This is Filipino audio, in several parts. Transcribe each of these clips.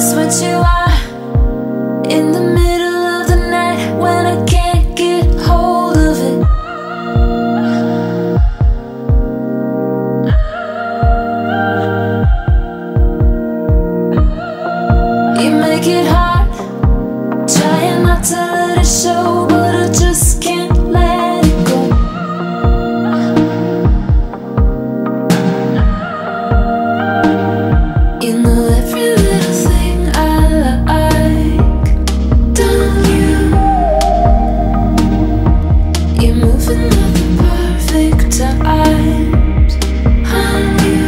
Just what you are in the middle of the night when I can't get hold of it. You make it hard, trying not to let it show, but I just can't let it go. You know every little thing I like, don't you? You're moving at the perfect times, aren't you?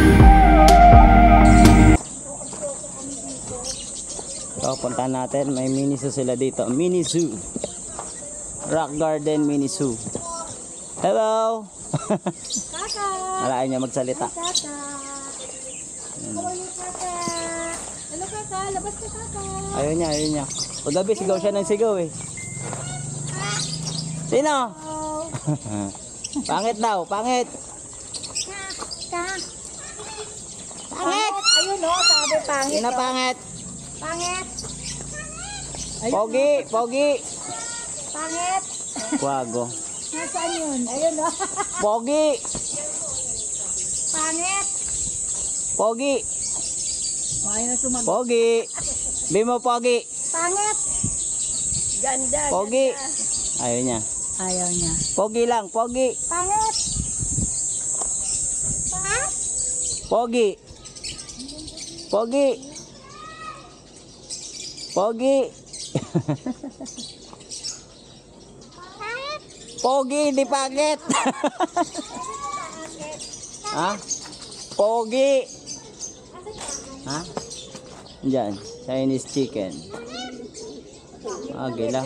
So, puntahan natin. May mini zoo sila dito. Mini zoo. Rock Garden Mini Zoo. Hello! Kaka! Alain niya magsalita. Kaka! How are you, Kaka? Hello, Kaka! Labas ka, Kaka! Ayaw niya. Paggabi, sigaw siya ng sigaw eh. Sino? Oh! Pangit daw, pangit. Kaka! Pangit! Ayun o, sabi pangit. Sino pangit? Pangit! Pogi, pogi. Pangit! Wago. Nasaan yun? Ayun o. Pogi, Pangit! pogi, Ayaw na sumagot. pogi. Bimo pogi. Pangit! Ganda. Pogi. Ayaw niya. Ayaw niya. Pogi lang, pogi. Pangit! Pangit! Pogi. Pogi. Pogi. Pogi, di pangit. Ha? Pogi. Ha? Diyan, Chinese chicken. Agila.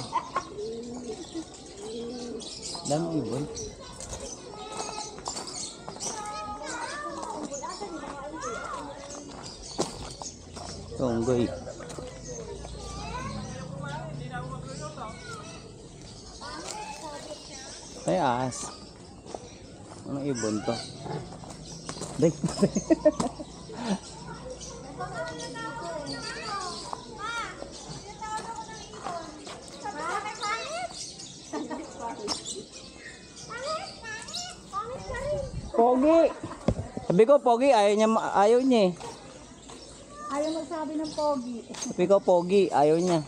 Dami ibon. Tunggoy. Ay, ahas. Anong ibon to? Day. Pogi. Sabi ko, Pogi. Ayaw niya eh. Ayaw magsabi ng pogi. Sabi ko, Pogi. Ayaw niya.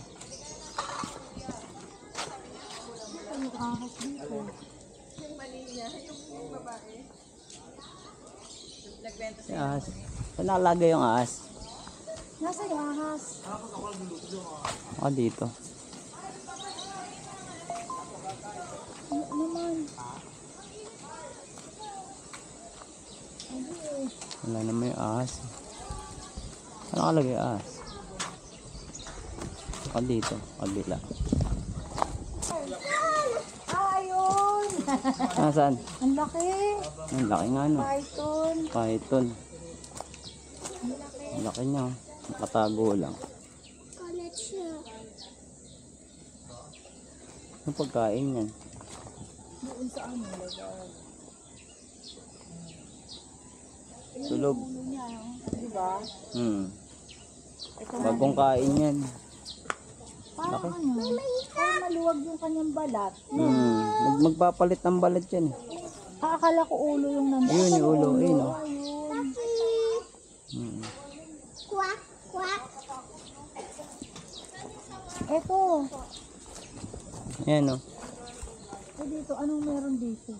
Si ahas. Saan nakalagay yung ahas? Nasa yahas. Ako dito. Ano naman? Wala naman yung ahas. Saan nakalagay yung ahas? Ako dito. Kabila. Ayun! Nasaan? Ang laki! Ang laki nga no. Python! Python. Ang laki niya. Nakatago lang. College siya. Anong pagkain yan? Doon sa ano, lagay. Tulog. Ulo niya, diba? Bagong kain yan. Parang ano, parang maluwag yung kanyang balat. Magpapalit ng balat yan. Akala ko ulo yung nandun. Ayun yung ulo. Ayun o. Kwak, kwak. Eto. Ayan o. Dito, anong meron dito?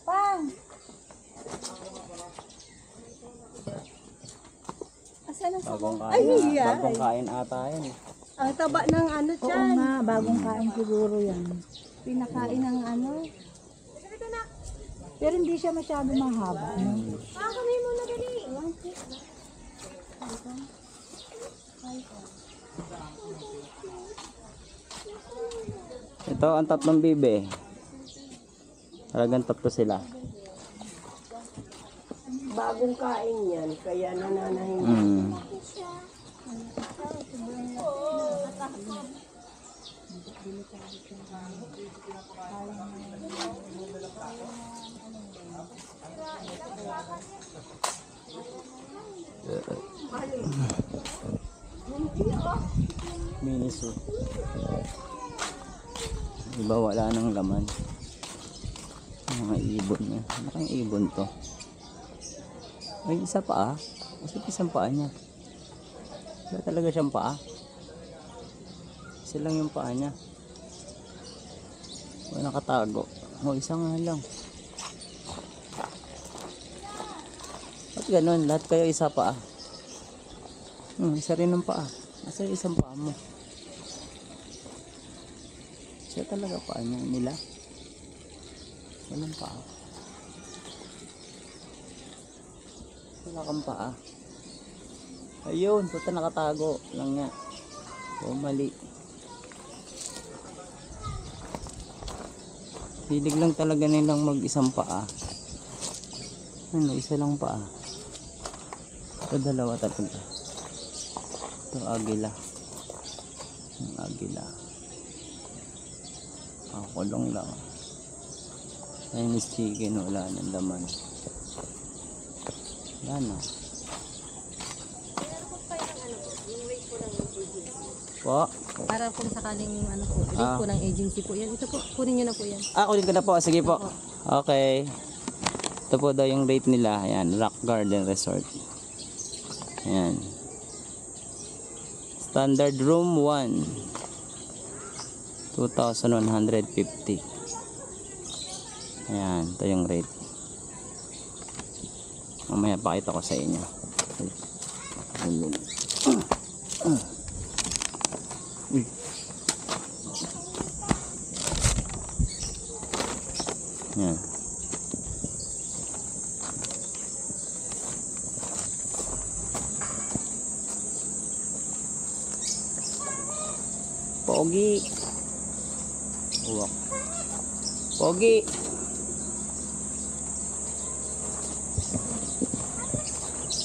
Pang! Asan ang Bagong Ay, kain. yan. Bagong kain ata yan. Ang taba ng ano Oo dyan. nga, bagong kain siguro yan. Pinakain ng ano. Pero hindi siya masyado mahaba. No? Kamay mo na dali. Ito ang tatlong bibe. Talagang tatlo sila. Bagong kain yan, kaya nananahin. Mini Zoo. Iba wala nang laman. Mga ibon niya. Ano kayong ibon to? May isa pa ah. Kasi isang paa niya. Wala talaga siyang paa. Isa lang yung paa niya. Wala nakatago. O isa nga lang. Ba't ganun? Lahat kayo isa paa. Isa rin ang paa. Asa yung isang paa mo? Siya talaga paa niya nila. Walang paa. Wala kang paa. Ayun, puta nakatago lang nga. O mali. Hilig lang talaga nilang mag-isang paa. Ano, isa lang paa. Ito dalawa talaga. Ito agila. Ang agila. Kulong lang. Chinese chicken, wala nang laman. Wala na. Po? Para kung sakaling ano po, rate po ng agency po yan. Ito po, kunin nyo na po yan. Kunin ko na po. Sige po. Okay. Ito po daw yung rate nila. Ayan, Rock Garden Resort. Ayan. Standard room 1. 2,150. Ayan, ito yung rate. Mamaya pakita ko sa inyo. Ayan. Pogi. Uwak. Pogi.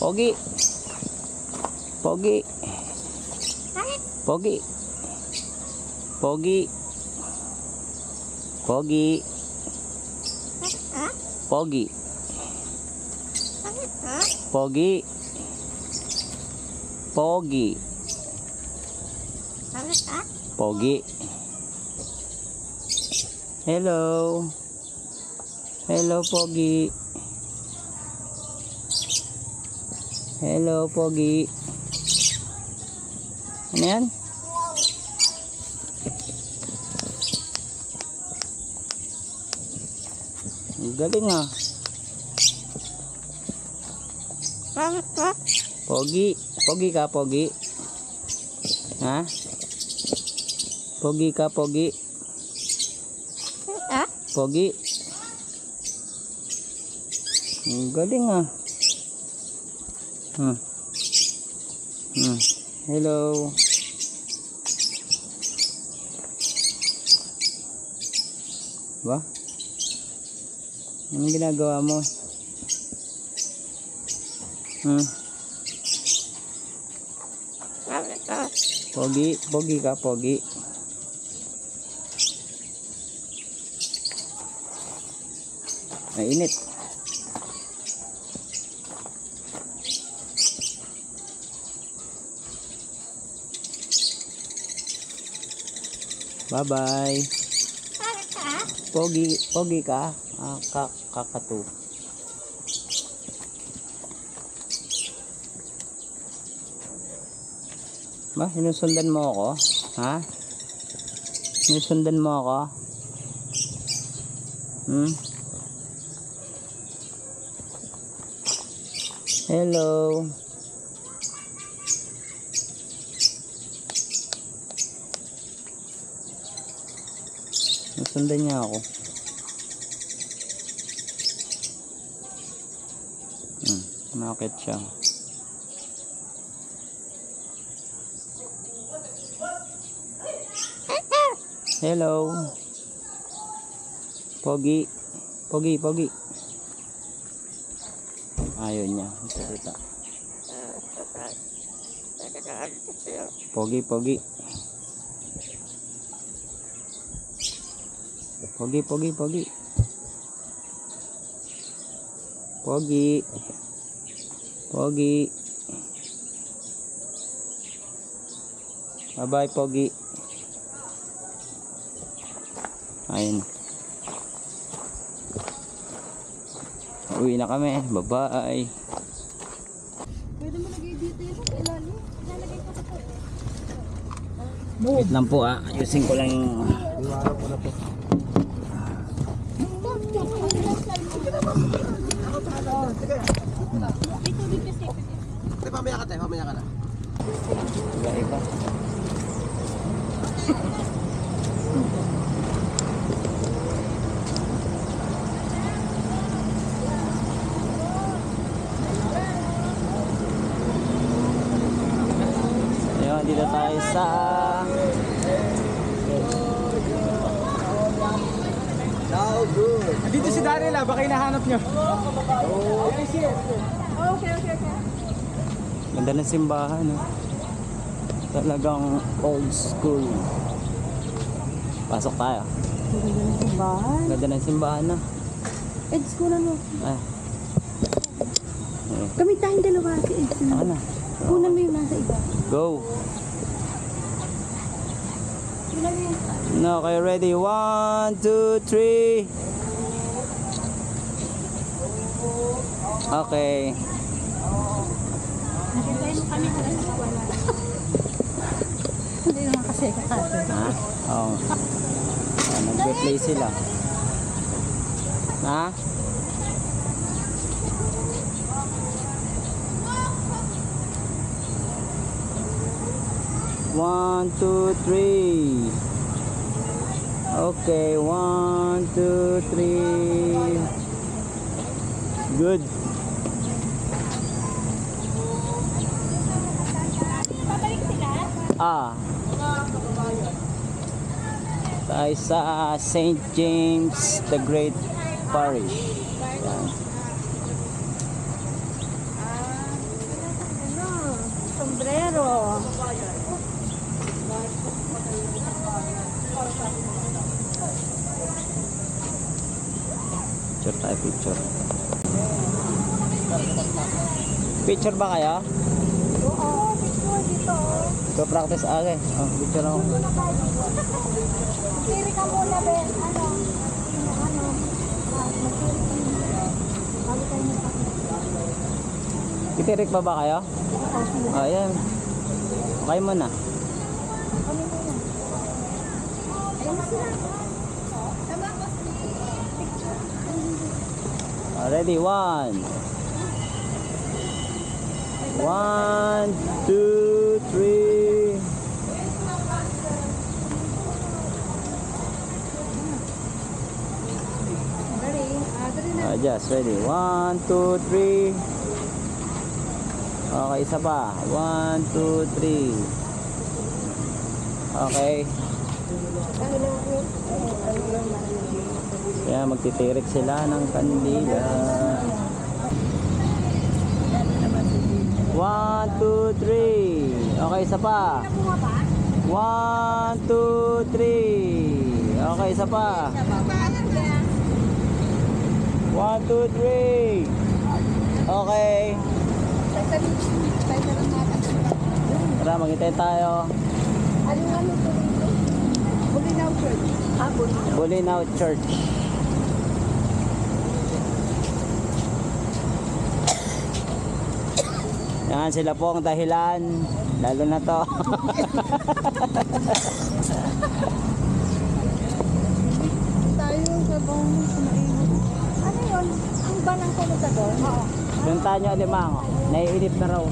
Pogi. Pogi. Pogi. Pogi. Pogi. Pogi. Pogi. Pogi. Pogi. Hello. Hello, Pogi. Hello, Pogi. Ano yan? Ang galing ah. Pogi. Pogi ka, Pogi. Ha? Pogi ka, Pogi. Pogi. Ang galing ah. Hello. Ba? Anong ginagawa mo? Pogi, pogi ka, Pogi. Mainit. Bye-bye. Pogi, pogi ka. Kakatu. Ba, sinusundan mo ako? Ha? Sinusundan mo ako? Hello. Sundan niya ako. Nakakit siya. Hello. Pogi. Pogi, Pogi. Ayaw niya. Salita. Pogi, Pogi. Pogi, Pogi, Pogi. Pogi. Pogi. Bye-bye, Pogi. Ayun. Uwi na kami. Bye-bye. Pwede mo lagay dito yung ilalim. Lalagay ko sa po. Wait lang po ayusin ko lang yung... Mamaya ka na. Iba-iba. Ayun, dito tayo sa... Dito si Daryl baka hinahanap nyo. Ganda ng simbahan, no? Talagang old school. Pasok tayo. Ganda ng simbahan. Ganda ng simbahan, no? Eds, kunan mo. Ay, Kami tayong dalawa si Eds. ako na. Kunan mo yung nasa iba. Go! No, kayo ready? 1, 2, 3. Okay. Hindi naman kasi kakate. Ha? Oo. Nag-replay sila. Ha? One, two, three. Okay, 1, 2, 3. Good. Tayo sa St. James the Great Parish. Yan. Sombrero. Picture tayo, picture. Picture ba kayo? Oo, picture dito. Go practice age. Oh, picture ako. Kiri ka muna, Ben. Ano? Titirik pa ba kayo? Ayan. Okay mo na. Ready? 1, 1, 2, 3. Just ready. 1, 2, 3. Okay, isa pa. 1, 2, 3. Okay. Kaya magtitirik sila ng kandila. 1, 2, 3. Okay, isa pa. 1, 2, 3. Okay, isa pa. 1, 2, 3. Okay. Tara, maghintay tayo. Ano po dito? Bulinaw Church. Bulinaw Church. Yan sila po ang dahilan. Lalo na to. Tayo sa bang sumainit. Ano yun? Ang banang kumuta doon? Oo. Punta nyo Alimango. Naiinip na raw.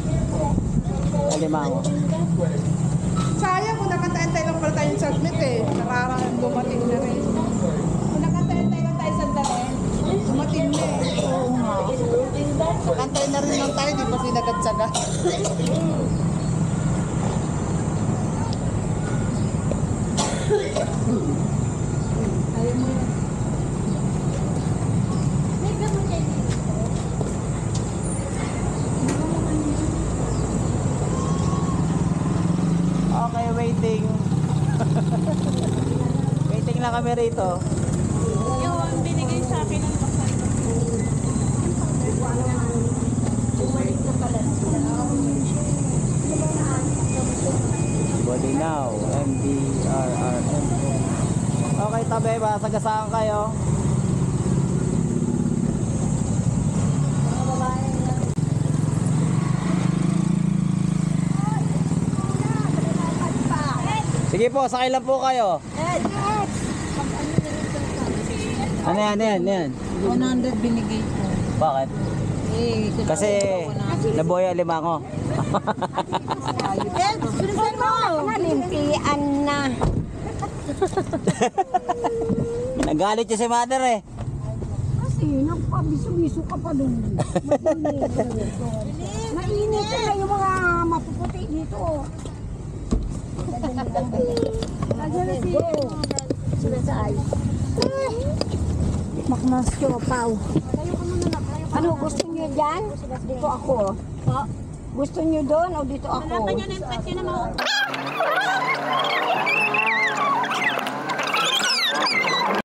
Alimango. Sayang kung nakataantay lang pala tayong submit eh. Nakaraang dumating na rin. Kung nakataantay lang tayo sandali, dumating na eh. Oo nga. Nakantay na rin lang tayo, di pa sinagad-saga. Okay, waiting. Waiting lang kami rito. Yung binigay sa akin ng bakal. Bulinaw. katabi, masagasaan kayo. Sige po, sakay lang po kayo. Ano yan, ano yan, ano yan? 100 binigay ko. Bakit? Eh, Kasi naboya lima ko. Sulisan mo! Nalimpian na. Nagalit siya si mother eh. Kasi nagpabiso-biso ka pa doon. Mainit na yung mga mapuputi dito. Sulasay. Makmas siopaw. Ano gusto niyo dyan? Dito ako. Gusto niyo doon o dito ako?